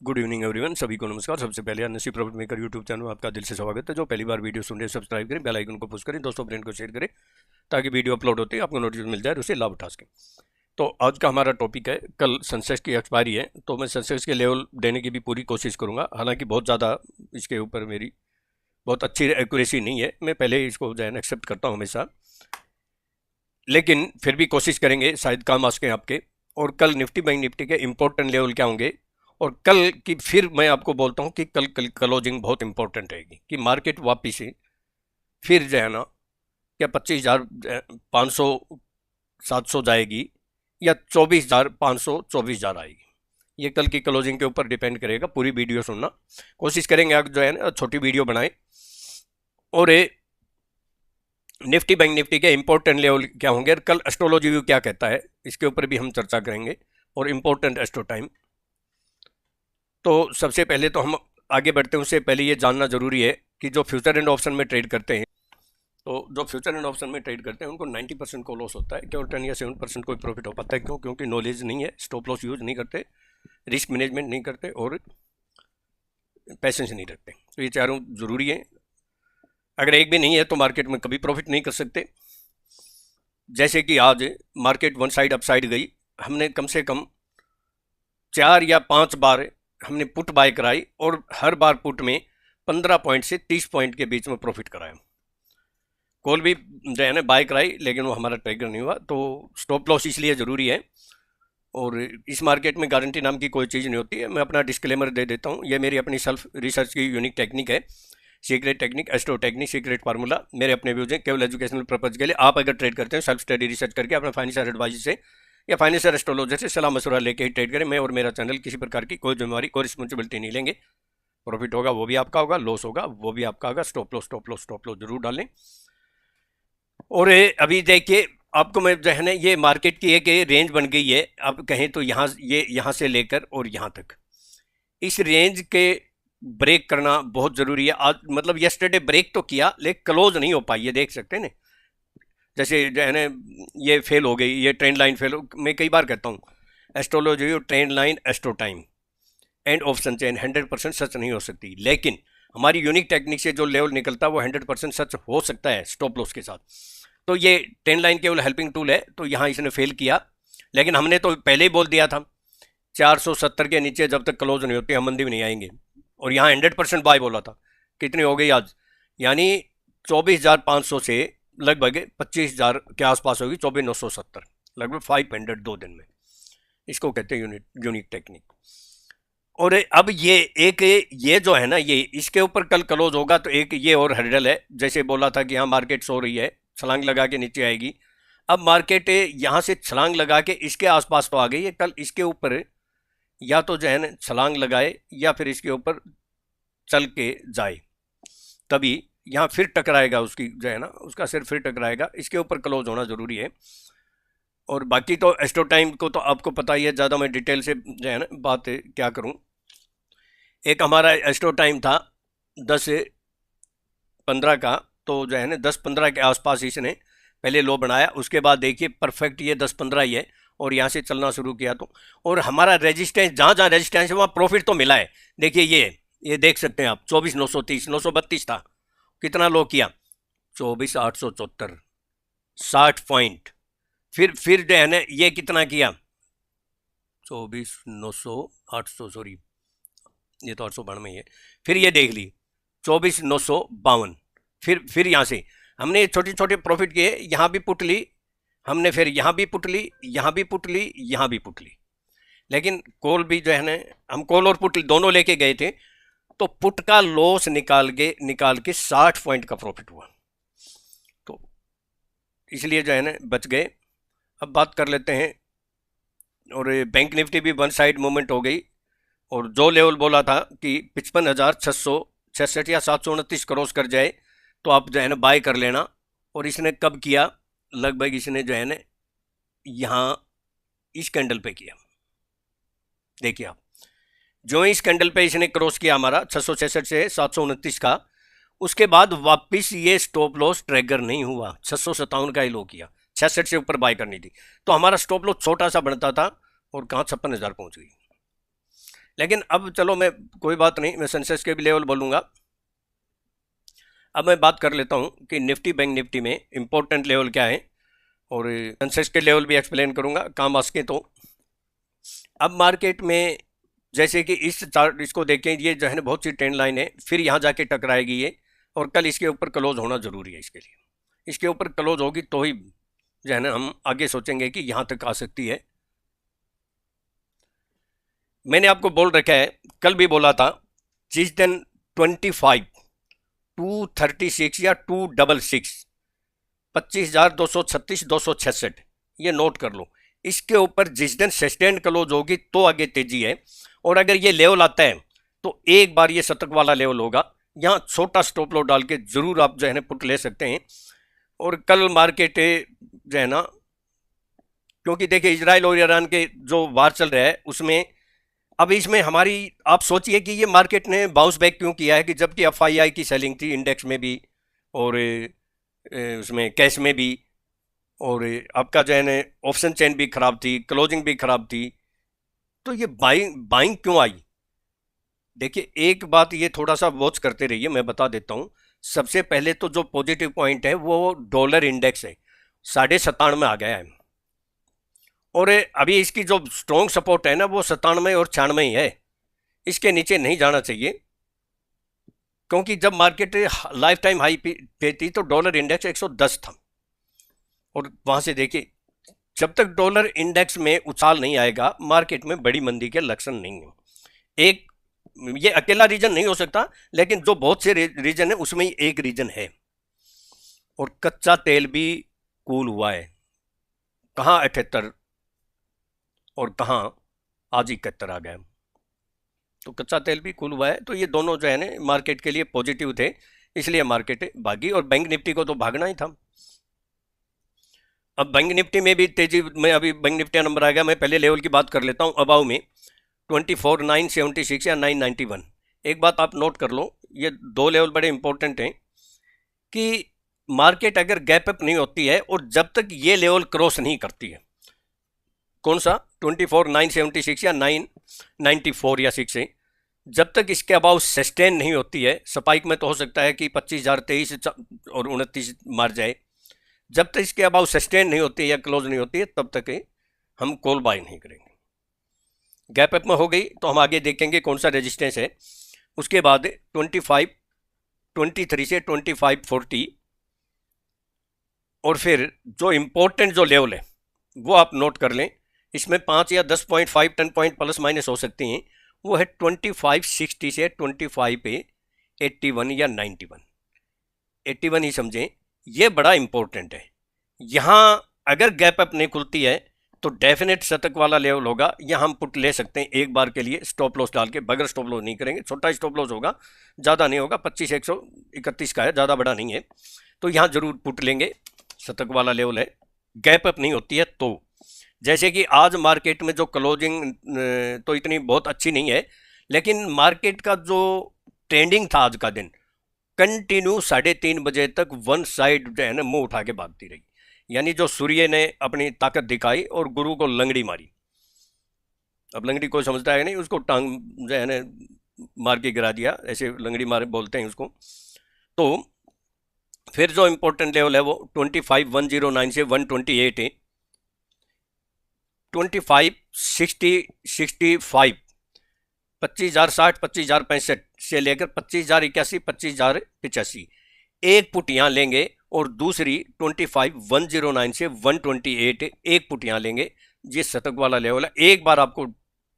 Good evening everyone, सभी को नमस्कार। सबसे पहले नसीब प्रॉफिट मेकर यूट्यूब चैनल में आपका दिल से स्वागत है। जो पहली बार वीडियो सुन रहे हैं सब्सक्राइब करें, बेल आइकन को पुश करें, दोस्तों फ्रेंड को शेयर करें ताकि वीडियो अपलोड होते ही आपको नोटिफिकेशन मिल जाए और उससे लाभ उठा सकें। तो आज का हमारा टॉपिक है, कल सेंसेक्स की एक्सपायरी है, तो मैं सेंसेक्स के लेवल देने की भी पूरी कोशिश करूँगा। हालाँकि बहुत ज़्यादा इसके ऊपर मेरी बहुत अच्छी एक्यूरेसी नहीं है, मैं पहले इसको जो है ना एक्सेप्ट करता हूँ हमेशा, लेकिन फिर भी कोशिश करेंगे, शायद काम आ सकें आपके। और कल निफ्टी बैंक निफ्टी के इंपॉर्टेंट लेवल क्या होंगे, और कल की फिर मैं आपको बोलता हूँ कि कल क्लोजिंग बहुत इंपॉर्टेंट रहेगी कि मार्केट वापिस से फिर जो है ना क्या 25,500 700 जाएगी या 24,500 24,000 आएगी। ये कल की क्लोजिंग के ऊपर डिपेंड करेगा। पूरी वीडियो सुनना कोशिश करेंगे, आप जो है ना छोटी वीडियो बनाएं। और ये निफ्टी बैंक निफ्टी के इंपॉर्टेंट लेवल क्या होंगे, कल एस्ट्रोलॉजी व्यू क्या कहता है, इसके ऊपर भी हम चर्चा करेंगे, और इंपॉर्टेंट एस्ट्रो टाइम। तो सबसे पहले तो हम आगे बढ़ते हैं, उससे पहले ये जानना जरूरी है कि जो फ्यूचर एंड ऑप्शन में ट्रेड करते हैं, तो जो फ्यूचर एंड ऑप्शन में ट्रेड करते हैं उनको 90% को लॉस होता है, केवल 10 या 7% कोई प्रॉफिट हो पाता है। क्यों? क्योंकि नॉलेज नहीं है, स्टॉप लॉस यूज नहीं करते, रिस्क मैनेजमेंट नहीं करते और पैसेंस नहीं रखते। तो ये चारों जरूरी है। अगर एक भी नहीं है तो मार्केट में कभी प्रॉफिट नहीं कर सकते। जैसे कि आज market one side up side गई, हमने कम से कम 4 या 5 बार हमने पुट बाय कराई और हर बार पुट में 15 पॉइंट से 30 पॉइंट के बीच में प्रॉफिट कराया। कॉल भी जो है ना बाय कराई, लेकिन वो हमारा ट्रिगर नहीं हुआ। तो स्टॉप लॉस इसलिए ज़रूरी है, और इस मार्केट में गारंटी नाम की कोई चीज़ नहीं होती है। मैं अपना डिस्क्लेमर दे देता हूँ, ये मेरी अपनी सेल्फ रिसर्च की यूनिक टेक्निक है, secret technique, astro technique, secret formula, मेरे अपने व्यूज हैं, केवल एजुकेशनल पर्पज के लिए। आप अगर ट्रेड करते हैं सेल्फ स्टडी रिसर्च करके अपना फाइनेंशियल एडवाइजर से या फाइनेंशियल एस्ट्रोलॉजर से सलाह मशवरा लेके ही ट्रेड करें। मैं और मेरा चैनल किसी प्रकार की कोई जिम्मेवारी, कोई रिस्पॉन्सिबिलिटी नहीं लेंगे। प्रॉफिट होगा वो भी आपका होगा, लॉस होगा वो भी आपका होगा। स्टॉप लॉस जरूर डालें। और अभी देखिए, आपको मैं जो है ना, ये मार्केट की एक रेंज बन गई है, आप कहें तो यहाँ से लेकर और यहाँ तक, इस रेंज के ब्रेक करना बहुत ज़रूरी है। आज मतलब यस्टरडे ब्रेक तो किया, लेकिन क्लोज नहीं हो पाई, ये देख सकते हैं ना। जैसे जो है ना ये फेल हो गई, ये ट्रेंड लाइन फेल हो। मैं कई बार कहता हूँ, एस्ट्रोलॉजी और trend line, astro time and option chain 100% सच नहीं हो सकती, लेकिन हमारी यूनिक टेक्निक से जो लेवल निकलता है वो 100% सच हो सकता है स्टॉप लॉस के साथ। तो ये ट्रेंड लाइन केवल हेल्पिंग टूल है। तो यहाँ इसने फेल किया, लेकिन हमने तो पहले ही बोल दिया था 470 के नीचे जब तक क्लोज नहीं होती हम मंदी भी नहीं आएंगे। और यहाँ 100% बाय बोला था। कितनी हो गई आज? यानी 24,500 से लगभग 25,000 के आसपास होगी, 24,970, लगभग 500 2 दिन में। इसको कहते हैं यूनिक टेक्निक। और अब ये जो है ना, ये इसके ऊपर कल क्लोज होगा तो एक ये और हर्डल है। जैसे बोला था कि यहाँ मार्केट सो रही है, छलांग लगा के नीचे आएगी। अब मार्केट यहाँ से छलांग लगा के इसके आसपास तो आ गई है, कल इसके ऊपर या तो जो है ना छलांग लगाए या फिर इसके ऊपर चल के जाए, तभी यहाँ फिर टकराएगा, उसकी जो है ना उसका सिर फिर टकराएगा। इसके ऊपर क्लोज होना ज़रूरी है। और बाकी तो एस्ट्रो टाइम को तो आपको पता ही है, ज़्यादा मैं डिटेल से जो है ना बात क्या करूँ। एक हमारा एस्ट्रो टाइम था 10-15 का, तो जो है ना 10-15 के आसपास इसने पहले लो बनाया, उसके बाद देखिए परफेक्ट ये 10-15 ही है, और यहाँ से चलना शुरू किया। तो और हमारा रेजिस्टेंस, जहाँ जहाँ रेजिस्टेंस है वहाँ प्रॉफिट तो मिला है। देखिए ये देख सकते हैं आप, 24,930, 932 था, कितना लो किया? 24,874, 60 पॉइंट। फिर जो है ना ये कितना किया? 24,900 सॉरी, ये तो 892 में ही है। फिर ये देख ली 24,952। फिर यहाँ से हमने छोटे छोटे प्रॉफिट किए, यहाँ भी पुट ली हमने, फिर यहाँ भी पुट ली, यहाँ भी पुट ली, यहाँ भी पुट ली। लेकिन कॉल भी जो है ना, हम कॉल और पुट दोनों लेके गए थे, तो पुट का लॉस निकाल के 60 पॉइंट का प्रॉफिट हुआ। तो इसलिए जो है ना बच गए। अब बात कर लेते हैं, और बैंक निफ्टी भी वन साइड मूवमेंट हो गई, और जो लेवल बोला था कि 55,666 या 729 क्रॉस कर जाए तो आप जो है ना बाय कर लेना। और इसने कब किया? लगभग इसने जो है ना यहाँ इस कैंडल पे किया। देखिए आप, जो इस कैंडल पे इसने क्रॉस किया हमारा 666 से 729 का, उसके बाद वापस ये स्टॉप लॉस ट्रिगर नहीं हुआ, 657 का ही लो किया। 66 से ऊपर बाय करनी थी, तो हमारा स्टॉप लॉस छोटा सा बनता था और कहाँ 56,000 पहुंच गई। लेकिन अब चलो मैं, कोई बात नहीं, मैं सेंसेक्स के भी लेवल बोलूँगा। अब मैं बात कर लेता हूँ कि निफ्टी बैंक निफ्टी में इंपॉर्टेंट लेवल क्या है, और सेंसेक्स के लेवल भी एक्सप्लेन करूँगा काम आ सके तो। अब मार्केट में जैसे कि इस चार्ट इसको देखें, ये जो है ना बहुत सी ट्रेंड लाइन है, फिर यहाँ जाके टकराएगी ये, और कल इसके ऊपर क्लोज होना ज़रूरी है। इसके लिए इसके ऊपर क्लोज होगी तो ही जो है ना हम आगे सोचेंगे कि यहाँ तक आ सकती है। मैंने आपको बोल रखा है, कल भी बोला था, जिस दिन 25 236 या 266 25,236 266, ये नोट कर लो। इसके ऊपर जिस दिन सस्टेन क्लोज होगी तो आगे तेजी है, और अगर ये लेवल आता है तो एक बार ये शतक वाला लेवल होगा, यहाँ छोटा स्टॉप लॉस डाल के जरूर आप जो है ना पुट ले सकते हैं। और कल मार्केट जो है ना, क्योंकि देखिए इजराइल और ईरान के जो वार चल रहा है उसमें, अब इसमें हमारी, आप सोचिए कि ये मार्केट ने बाउंस बैक क्यों किया है, कि जबकि एफआईआई की सेलिंग थी इंडेक्स में भी, और उसमें कैश में भी, और आपका जो है ना ऑप्शन चेन भी खराब थी, क्लोजिंग भी खराब थी, तो ये बाइंग बाइंग क्यों आई? देखिए एक बात ये थोड़ा सा वॉच करते रहिए, मैं बता देता हूँ। सबसे पहले तो जो पॉजिटिव पॉइंट है वो डॉलर इंडेक्स है, 97.5 में आ गया है, और अभी इसकी जो स्ट्रॉन्ग सपोर्ट है ना वो 97 और 96 ही है, इसके नीचे नहीं जाना चाहिए। क्योंकि जब मार्केट लाइफ टाइम हाई पे थी तो डॉलर इंडेक्स 110 था, और वहां से देखिए जब तक डॉलर इंडेक्स में उछाल नहीं आएगा मार्केट में बड़ी मंदी के लक्षण नहीं है। एक ये अकेला रीजन नहीं हो सकता, लेकिन जो बहुत से रीजन है उसमें ही एक रीजन है। और कच्चा तेल भी कूल हुआ है, कहाँ 78 और कहाँ आज 71 आ गया, तो कच्चा तेल भी कूल हुआ है। तो ये दोनों जो है ना मार्केट के लिए पॉजिटिव थे, इसलिए मार्केट भागी, और बैंक निफ्टी को तो भागना ही था। अब बैंक निफ्टी में भी तेजी में, अभी बैंक निफ्टी नंबर आ गया, मैं पहले लेवल की बात कर लेता हूँ। अबाव में 24,976 या 991, एक बात आप नोट कर लो, ये दो लेवल बड़े इंपॉर्टेंट हैं, कि मार्केट अगर गैप अप नहीं होती है और जब तक ये लेवल क्रॉस नहीं करती है, कौन सा 24,976 या 994 या 6 है, जब तक इसके अबाव सस्टेन नहीं होती है, स्पाइक में तो हो सकता है कि 25,023 और 29 मार जाए, जब तक इसके अबाव सस्टेन नहीं होती है या क्लोज नहीं होती है तब तक हम कॉल बाय नहीं करेंगे। गैप अप में हो गई तो हम आगे देखेंगे कौन सा रेजिस्टेंस है, उसके बाद 23 से 2540, और फिर जो इंपॉर्टेंट जो लेवल है वो आप नोट कर लें, इसमें 5 या 10 पॉइंट 5 10 पॉइंट प्लस माइनस हो सकती हैं, वो है 2560 से 25 पे 81 या 91, 81 ही समझें, ये बड़ा इंपॉर्टेंट है। यहाँ अगर गैप अप नहीं खुलती है तो डेफिनेट शतक वाला लेवल होगा, यहाँ हम पुट ले सकते हैं एक बार के लिए स्टॉप लॉस डाल के, बगैर स्टॉप लॉस नहीं करेंगे, छोटा स्टॉप लॉस होगा, ज़्यादा नहीं होगा, 25,131 का है, ज़्यादा बड़ा नहीं है, तो यहाँ जरूर पुट लेंगे, शतक वाला लेवल है, गैप अप नहीं होती है तो। जैसे कि आज मार्केट में जो क्लोजिंग तो इतनी बहुत अच्छी नहीं है, लेकिन मार्केट का जो ट्रेंडिंग था आज का दिन, कंटिन्यू 3:30 बजे तक वन साइड जो है ना मुंह उठा के भागती रही, यानी जो सूर्य ने अपनी ताकत दिखाई और गुरु को लंगड़ी मारी। अब लंगड़ी कोई समझता है नहीं, उसको टांग जो है ना मार के गिरा दिया, ऐसे लंगड़ी मारे बोलते हैं उसको। तो फिर जो इंपॉर्टेंट लेवल है वो 25,109 से 128 है, 25,6065, 25,060 25,065 से लेकर 25,081 25,085, एक पुट यहाँ लेंगे, और दूसरी 25,109 से 128 एक पुट यहाँ लेंगे, ये शतक वाला लेवल है। एक बार आपको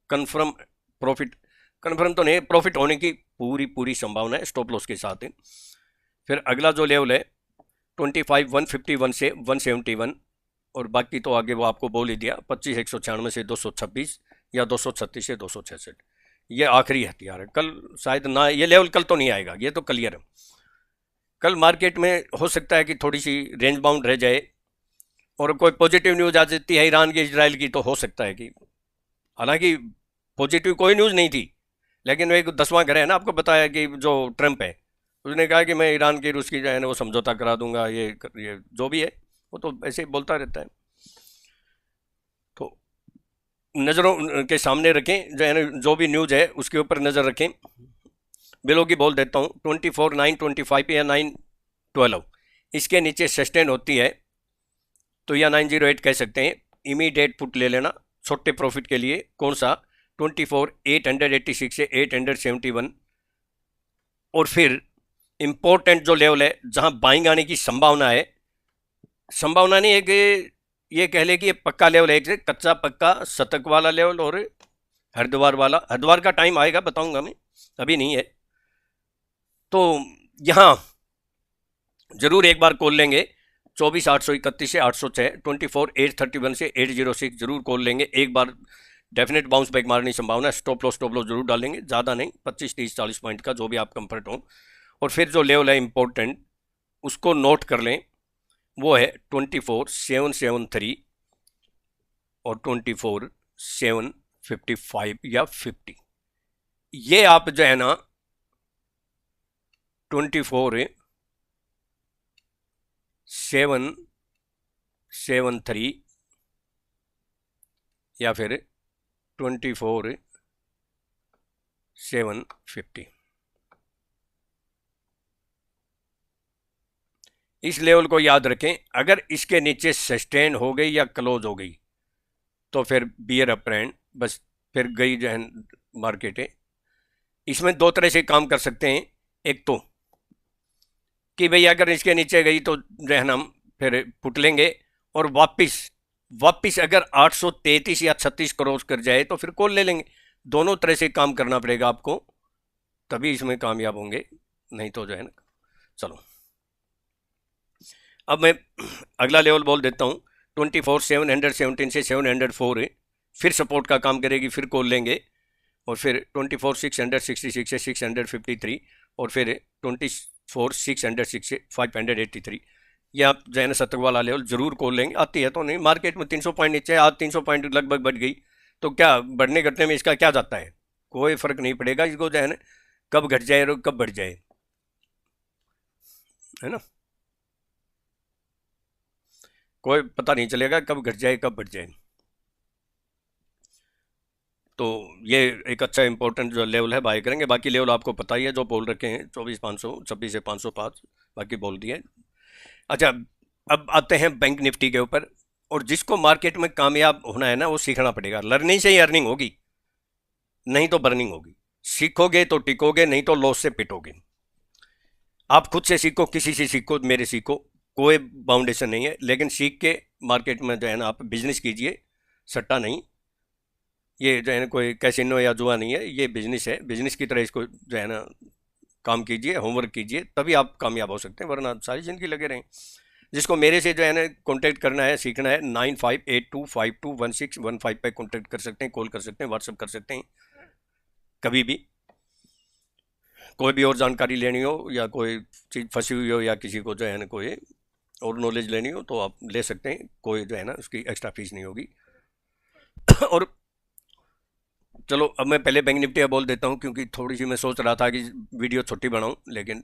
कंफर्म प्रॉफिट, कंफर्म तो नहीं, प्रॉफिट होने की पूरी संभावना है स्टॉप लॉस के साथ है। फिर अगला जो लेवल है 25,151 से 171, और बाकी तो आगे वो आपको बोल ही दिया, 25,196 से 226 या 236 से 266, ये आखिरी हथियार है। कल शायद ना, ये लेवल कल तो नहीं आएगा, ये तो क्लियर है। कल मार्केट में हो सकता है कि थोड़ी सी रेंज बाउंड रह जाए, और कोई पॉजिटिव न्यूज़ आ जाती है ईरान की इजराइल की, तो हो सकता है कि, हालांकि पॉजिटिव कोई न्यूज़ नहीं थी, लेकिन वो एक 10वां घर है ना, आपको बताया कि जो ट्रंप है उसने कहा कि मैं ईरान की रूस की जो है ना वो समझौता करा दूंगा, ये जो भी है वो तो ऐसे ही बोलता रहता है। तो नज़रों के सामने रखें, जो है ना, जो भी न्यूज़ है उसके ऊपर नज़र रखें। बिलो की बोल देता हूँ 24 925 या 912 इसके नीचे सस्टेन होती है तो या 908 कह सकते हैं। इमीडिएट पुट ले लेना छोटे प्रॉफिट के लिए। कौन सा? 24 886 से 871। और फिर इंपॉर्टेंट जो लेवल है जहां बाइंग आने की संभावना है, संभावना नहीं है कि ये कह ले कि ये पक्का लेवल है, एक से कच्चा पक्का शतक वाला लेवल और हरिद्वार वाला। हरिद्वार का टाइम आएगा, बताऊंगा मैं, अभी नहीं है। तो यहाँ जरूर एक बार कॉल लेंगे 24 831 से 806, 24 831 से 806 जरूर कॉल लेंगे एक बार। डेफिनेट बाउंस बैक मारने की संभावना है। स्टॉप लॉस जरूर डालेंगे, ज़्यादा नहीं, 25 30 40 पॉइंट का, जो भी आप कंफर्ट हो। और फिर जो लेवल है इंपॉर्टेंट उसको नोट कर लें, वो है 24 773 और 24 755 या 50। ये आप जो है ना 24 773 या फिर 24 750 इस लेवल को याद रखें। अगर इसके नीचे सस्टेन हो गई या क्लोज हो गई तो फिर बियर अप ट्रेंड, बस फिर गई जो है मार्केट है। इसमें दो तरह से काम कर सकते हैं। एक तो कि भाई अगर इसके नीचे गई तो जो है ना हम फिर पुट लेंगे, और वापिस अगर 833 या 36 क्रॉस कर जाए तो फिर कॉल ले लेंगे। दोनों तरह से काम करना पड़ेगा आपको, तभी इसमें कामयाब होंगे, नहीं तो जो है ना। चलो अब मैं अगला लेवल बोल देता हूँ 24 717 से 704 फिर सपोर्ट का काम करेगी, फिर कॉल लेंगे। और फिर 24 666 से 653 और फिर 24 606 से 583। ये आप जो है ना शतक वाला लेवल जरूर कॉल लेंगे। आती है तो नहीं, मार्केट में 300 पॉइंट नीचे, आज 300 पॉइंट लगभग बढ़ गई, तो क्या बढ़ने घटने में इसका क्या जाता है, कोई फर्क नहीं पड़ेगा। इसको जो है ना कब घट जाए और कब बढ़ जाए, है ना, कोई पता नहीं चलेगा कब घट जाए कब बढ़ जाए। तो ये एक अच्छा इंपॉर्टेंट जो लेवल है बाय करेंगे। बाकी लेवल आपको पता ही है जो बोल रखे हैं, 24 500, 26 से 505, बाकी बोल दिए। अच्छा, अब आते हैं बैंक निफ्टी के ऊपर। और जिसको मार्केट में कामयाब होना है ना, वो सीखना पड़ेगा। लर्निंग से ही अर्निंग होगी, नहीं तो बर्निंग होगी। सीखोगे तो टिकोगे, नहीं तो लॉस से पिटोगे। आप खुद से सीखो, किसी से सीखो, मेरे सीखो, कोई बाउंडेशन नहीं है, लेकिन सीख के मार्केट में जो है ना आप बिजनेस कीजिए, सट्टा नहीं। ये जो है ना कोई कैसीनो या जुआ नहीं है, ये बिजनेस है। बिजनेस की तरह इसको जो है ना काम कीजिए, होमवर्क कीजिए, तभी आप कामयाब हो सकते हैं, वरना सारी ज़िंदगी लगे रहें। जिसको मेरे से जो है ना कॉन्टैक्ट करना है, सीखना है, 9582521615 पे कॉन्टैक्ट कर सकते हैं, कॉल कर सकते हैं, व्हाट्सअप कर सकते हैं, कभी भी। कोई भी और जानकारी लेनी हो या कोई चीज़ फंसी हुई हो या किसी को जो है ना कोई और नॉलेज लेनी हो तो आप ले सकते हैं, कोई जो है ना उसकी एक्स्ट्रा फीस नहीं होगी। और चलो अब मैं पहले बैंक निफ्टी बोल देता हूँ, क्योंकि थोड़ी सी मैं सोच रहा था कि वीडियो छोटी बनाऊँ, लेकिन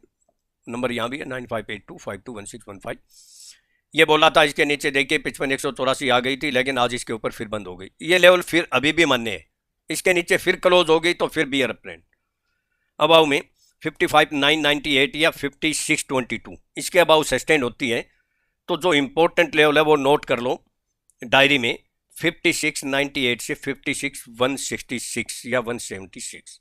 नंबर यहाँ भी है 9582521615। ये बोला था इसके नीचे देखिए 55 184 आ गई थी, लेकिन आज इसके ऊपर फिर बंद हो गई। ये लेवल फिर अभी भी मान्य है, इसके नीचे फिर क्लोज हो गई तो फिर बियर अप ट्रेंड। अब आओ में 55 998 या 56 22 इसके अबाउ सस्टेन होती है, तो जो इंपॉर्टेंट लेवल है वो नोट कर लो डायरी में, 56 98 से 56 166 या 176।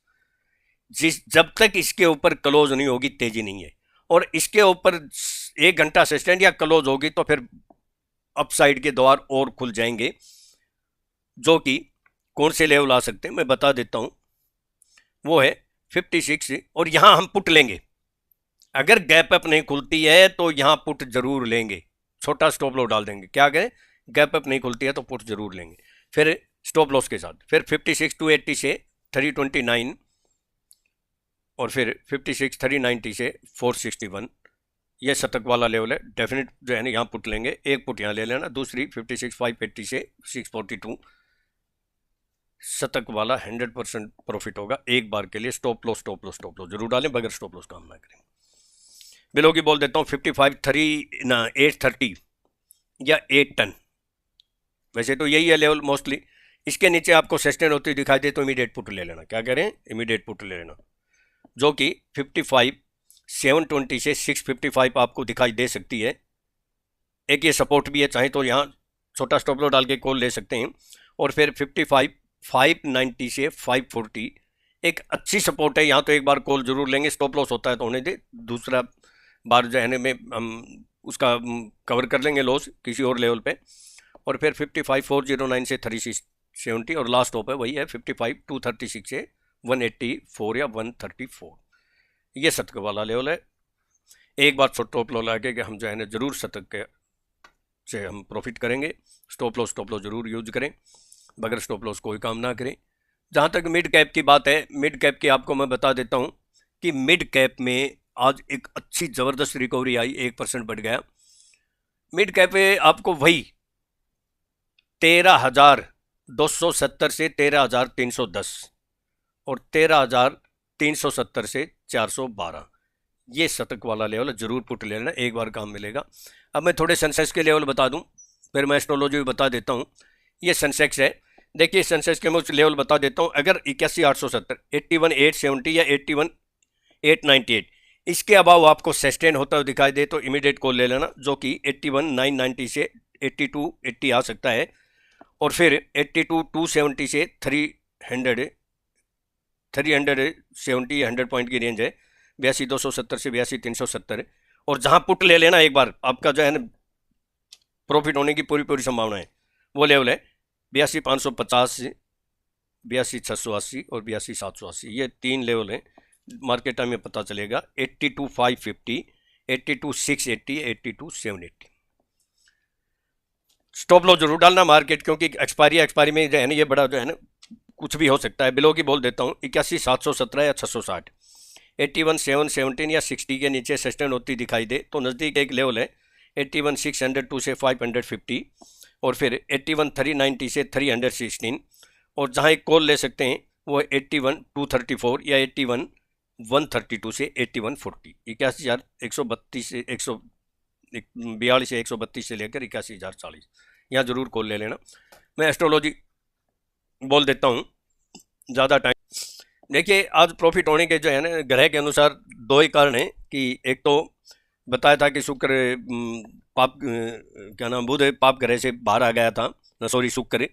जब तक इसके ऊपर क्लोज नहीं होगी तेजी नहीं है। और इसके ऊपर 1 घंटा सस्टेन या क्लोज होगी तो फिर अपसाइड के द्वार और खुल जाएंगे, जो कि कौन से लेवल आ सकते हैं मैं बता देता हूं। वो है 56, और यहां हम पुट लेंगे। अगर गैप अप नहीं खुलती है तो यहां पुट जरूर लेंगे, छोटा स्टॉप लॉस डाल देंगे। क्या करें, गैप अप नहीं खुलती है तो पुट जरूर लेंगे, फिर स्टॉप लॉस के साथ। फिर 56 280 से 329 और फिर 56 390 से 461, ये शतक वाला लेवल है। डेफिनेट जो है ना यहाँ पुट लेंगे, एक पुट यहाँ ले लेना, दूसरी 56 580 से 642, शतक वाला 100% प्रॉफिट होगा एक बार के लिए। स्टॉप लॉस जरूर डालें, बगैर स्टॉप लॉस काम ना करें। बिलो की बोल देता हूँ 55 830 या 8 टन, वैसे तो यही है लेवल मोस्टली। इसके नीचे आपको सस्टेन होती दिखाई दे तो इमीडिएट पुट ले लेना। क्या करें, इमीडिएट पुट ले लेना, जो कि 55 720 से 655 आपको दिखाई दे सकती है। एक ये सपोर्ट भी है, चाहे तो यहाँ छोटा स्टॉप लॉस डाल के कॉल ले सकते हैं। और फिर 55 590 से 540 एक अच्छी सपोर्ट है, यहाँ तो एक बार कॉल जरूर लेंगे। स्टॉप लॉस होता है तो होने दे, दूसरा बार जो है में हम उसका कवर कर लेंगे लॉस किसी और लेवल पे। और फिर 55 409 से 3670 और लास्ट टॉप है वही है 55 236 से 184 या 134। ये शतक वाला लेवल है। एक बार स्टॉप लॉस लगा के हम जो है ना जरूर शतक के से हम प्रॉफिट करेंगे। स्टॉप लॉस जरूर यूज करें, बगैर स्टॉप लॉस कोई काम ना करें। जहाँ तक मिड कैप की बात है, मिड कैप की आपको मैं बता देता हूँ कि मिड कैप में आज एक अच्छी ज़बरदस्त रिकवरी आई, 1% बढ़ गया। मिड कैप में आपको वही 13,270 से 13,310 और 13,370 से 412 ये शतक वाला लेवल जरूर पुट ले लेना, एक बार काम मिलेगा। अब मैं थोड़े सेंसेक्स के लेवल बता दूं, फिर मैं एस्ट्रोलॉजी भी बता देता हूं। ये सेंसेक्स है, देखिए सेंसेक्स के मैं लेवल बता देता हूं। अगर 81,870 81,870 या 81,898 इसके अभाव आपको सस्टेन होता हुआ दिखाई दे तो इमीडिएट कॉल ले लेना, जो कि 81,990 से 8280 आ सकता है। और फिर 82,270 से 370 100 पॉइंट की रेंज है, 82,270 से 82,370। और जहां पुट ले लेना एक बार, आपका जो है ना प्रॉफिट होने की पूरी संभावना है, वो लेवल है 82,550 से 82,680 और 82,780। ये 3 लेवल हैं। मार्केट टाइम में पता चलेगा 82,550 82,680 82,780। स्टॉप लॉस जरूर डालना मार्केट, क्योंकि एक्सपायरी में जो है ना ये बड़ा जो है ना कुछ भी हो सकता है। बिलो की बोल देता हूँ 81,717 या 660 81,717 या 60 के नीचे सस्टेन होती दिखाई दे तो नज़दीक एक लेवल है 81,602 से 550 और फिर 81,390 से 316। और जहाँ एक कॉल ले सकते हैं वो 81,234 या 81,132 से 81,40। 81,132 से 142 से 132 से लेकर 81,040 यहाँ जरूर कॉल ले लेना। मैं एस्ट्रोलॉजी बोल देता हूँ ज़्यादा टाइम। देखिए आज प्रॉफिट होने के जो है ना ग्रह के अनुसार 2 ही कारण हैं कि एक तो बताया था कि शुक्र पाप क्या नाम बुध पाप ग्रह से बाहर आ गया था, सॉरी शुक्र,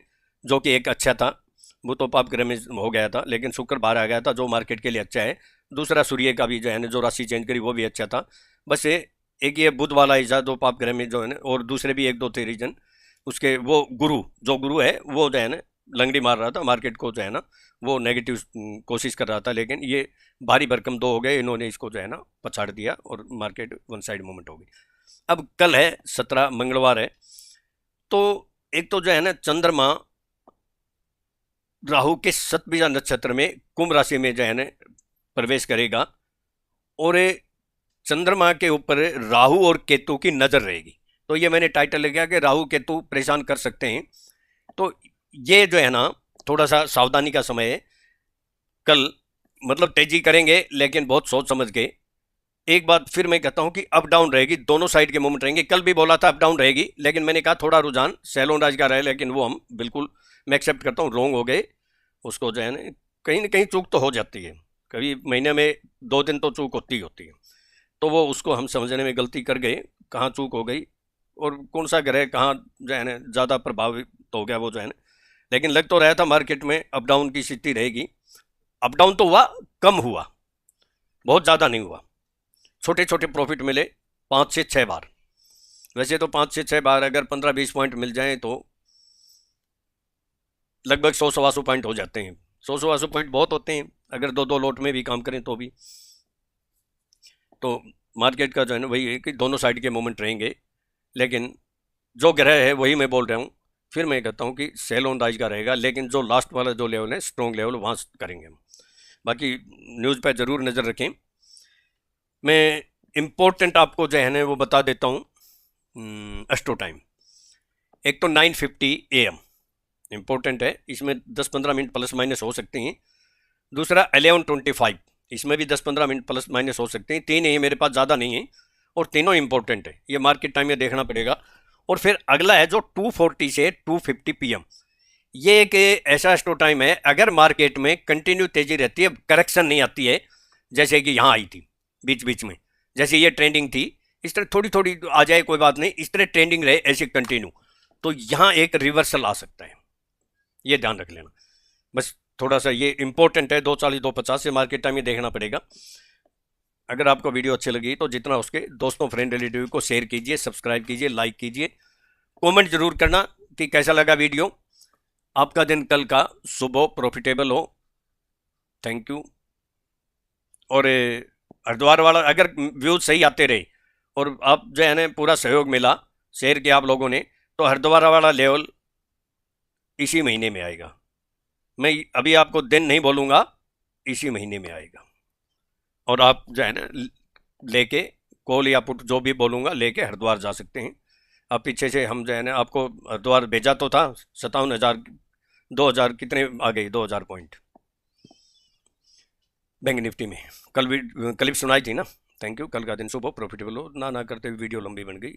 जो कि एक अच्छा था। वो तो पाप ग्रह में हो गया था, लेकिन शुक्र बाहर आ गया था जो मार्केट के लिए अच्छा है। दूसरा सूर्य का भी जो है ना जो राशि चेंज करी वो भी अच्छा था। बस एक ये बुध वाला हिस्सा जो पाप ग्रह में जो है ना, और दूसरे भी 1 2 थे रीजन उसके। वो गुरु है वो जो है ना लंगड़ी मार रहा था मार्केट को, जो है ना वो नेगेटिव कोशिश कर रहा था, लेकिन ये भारी भरकम 2 हो गए, इन्होंने इसको जो है ना पछाड़ दिया और मार्केट वन साइड मूवमेंट हो गई। अब कल है 17 मंगलवार है, तो एक तो जो है ना चंद्रमा राहु के सतबीजा नक्षत्र में कुंभ राशि में जो है ना प्रवेश करेगा और चंद्रमा के ऊपर राहु और केतु की नजर रहेगी। तो ये मैंने टाइटल लिखा कि राहु केतु परेशान कर सकते हैं। तो ये जो है ना थोड़ा सा सावधानी का समय है। कल मतलब तेजी करेंगे लेकिन बहुत सोच समझ के। एक बात फिर मैं कहता हूं कि अप डाउन रहेगी, दोनों साइड के मूवमेंट रहेंगे। कल भी बोला था अप डाउन रहेगी, लेकिन मैंने कहा थोड़ा रुझान सेलोन राज का रहे, लेकिन वो हम बिल्कुल मैं एक्सेप्ट करता हूँ रॉन्ग हो गए। उसको जो है ना कहीं चूक तो हो जाती है, कभी महीने में 2 दिन तो चूक होती है। तो वो उसको हम समझने में गलती कर गए, कहाँ चूक हो गई और कौन सा ग्रह कहाँ जो है ना ज़्यादा प्रभावित हो गया वो जो है ना। लेकिन लग तो रहा था मार्केट में अप डाउन की स्थिति रहेगी। अप डाउन तो हुआ, कम हुआ, बहुत ज़्यादा नहीं हुआ। छोटे छोटे प्रॉफिट मिले 5 से 6 बार। वैसे तो 5 से 6 बार अगर 15-20 पॉइंट मिल जाएं तो लगभग 100-125 पॉइंट हो जाते हैं। 100-125 पॉइंट बहुत होते हैं अगर 2-2 लोट में भी काम करें तो भी। तो मार्केट का जो है ना वही है कि दोनों साइड के मूवमेंट रहेंगे, लेकिन जो ग्रह है वही मैं बोल रहा हूँ। फिर मैं कहता हूँ कि सेल ऑन राइज का रहेगा, लेकिन जो लास्ट वाला जो लेवल है स्ट्रॉन्ग लेवल वहाँ करेंगे हम। बाकी न्यूज़ पर ज़रूर नज़र रखें। मैं इम्पोर्टेंट आपको जो है ना वो बता देता हूँ। एस्ट्रो टाइम एक तो 9:50 AM इम्पोर्टेंट है, इसमें 10-15 मिनट प्लस माइनस हो सकते हैं। दूसरा 11:25 इसमें भी 10-15 मिनट प्लस माइनस हो सकते हैं। 3 है मेरे पास, ज़्यादा नहीं है, और तीनों इंपॉर्टेंट है, ये मार्केट टाइम में देखना पड़ेगा। और फिर अगला है जो 2:40 से 2:50 PM, ये एक ऐसा स्टो टाइम है, अगर मार्केट में कंटिन्यू तेजी रहती है, करेक्शन नहीं आती है, जैसे कि यहाँ आई थी बीच बीच में, जैसे ये ट्रेंडिंग थी, इस तरह थोड़ी थोड़ी आ जाए कोई बात नहीं, इस तरह ट्रेंडिंग रहे ऐसे कंटिन्यू, तो यहाँ एक रिवर्सल आ सकता है, ये ध्यान रख लेना। बस थोड़ा सा ये इंपॉर्टेंट है, 240 250 से मार्केट टाइम ये देखना पड़ेगा। अगर आपको वीडियो अच्छी लगी तो जितना उसके दोस्तों फ्रेंड रिलेटिव को शेयर कीजिए, सब्सक्राइब कीजिए, लाइक कीजिए, कमेंट जरूर करना कि कैसा लगा वीडियो। आपका दिन कल का शुभ हो, प्रॉफिटेबल हो। Thank you. और हरिद्वार वाला अगर व्यूज सही आते रहे और आप जो है ना पूरा सहयोग मिला, शेयर किया आप लोगों ने, तो हरिद्वार वाला लेवल इसी महीने में आएगा। मैं अभी आपको दिन नहीं बोलूँगा, इसी महीने में आएगा। और आप जो है ना लेके कॉल या पुट जो भी बोलूँगा लेके हरिद्वार जा सकते हैं। अब पीछे से हम जो है ना आपको हरिद्वार भेजा तो था, 57,000 2,000 कितने आ गई, 2,000 पॉइंट बैंक निफ्टी में। कल भी क्लिप सुनाई थी ना। Thank you. कल का दिन सुबह प्रॉफिटेबल हो ना करते हुए वीडियो लंबी बन गई।